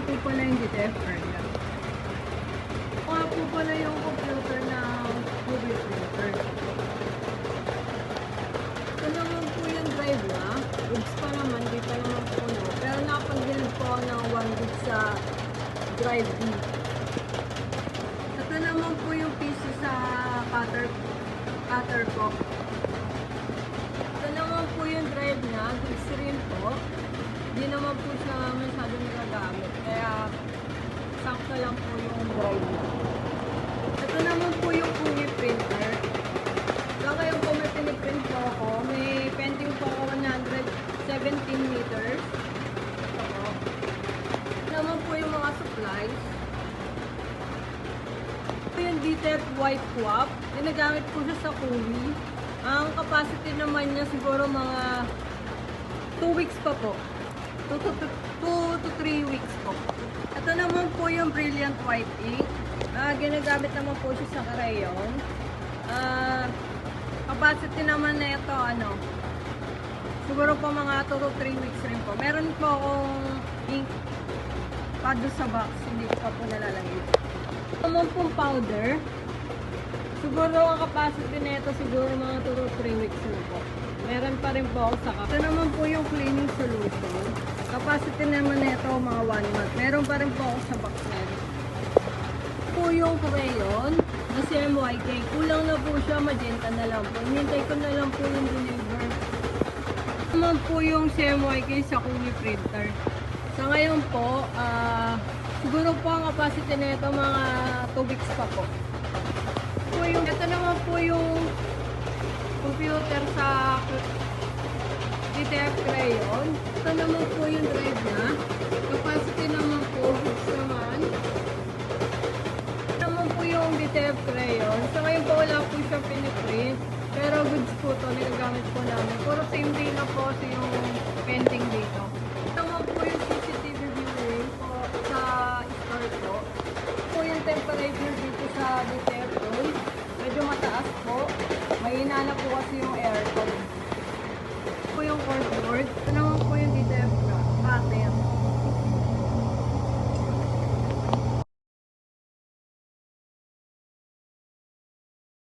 po pala yung DTF area. Mga po pala yung computer na movie printer. Ito naman po yung drive na. Goods pa naman, di pa naman po no. Pero nakapag-build po ako ng 1 gig sa drive B. Ito naman po yung PC sa cutter ko. Ito naman po yung drive na. Goods rin po. Hindi naman po siya masyadong nagagamit. Kaya sakto lang po yung drive na. Ito naman po yung Kumi printer. Kaya ngayon po may piniprint po ako. May painting po ako 117 meters. Ito po. Ito naman po yung mga supplies. Ito yung DTF white swap. Ginagamit po siya sa Kumi. Ang capacity naman niya siguro mga 2 weeks pa po. 2 to 3 weeks po. Ito naman po yung Brilliant White Ink. Ginagamit naman po siya sa crayon. Capacity naman na ito, siguro po mga 2 to 3 weeks rin po. Meron po akong ink pa doon sa box, hindi ko pa po nalalagay. Ito naman pong powder. Siguro ang capacity na ito, siguro mga 2 to 3 weeks rin po. Meron pa rin po ako sa cup. Ito naman po yung cleaning solution. Capacity naman na ito, mga 1 month. Meron pa rin po ako sa box na ito. Po yung crayon na CMYK. Kulang na po siya, magenta na lang po. Hinintay ko na lang po yung deliver. Ito naman po yung CMYK sa Kumi printer. Sa ngayon po, siguro po ang capacity na ito, mga 2 weeks pa po. Ito naman po yung computer sa DTF crayon. Ito naman po yung drive na. Capacity naman po, goods naman. Ito naman po yung DTF crayon. So ngayon po wala po siyang piniprint. Pero goods po ito, nagagamit po namin. Puro same day na po yung painting dito. Ito naman po yung CCTV viewing po sa store po. Ito po yung temperature dito sa DTF room. Medyo mataas po. Mahina na po kasi yung aircon.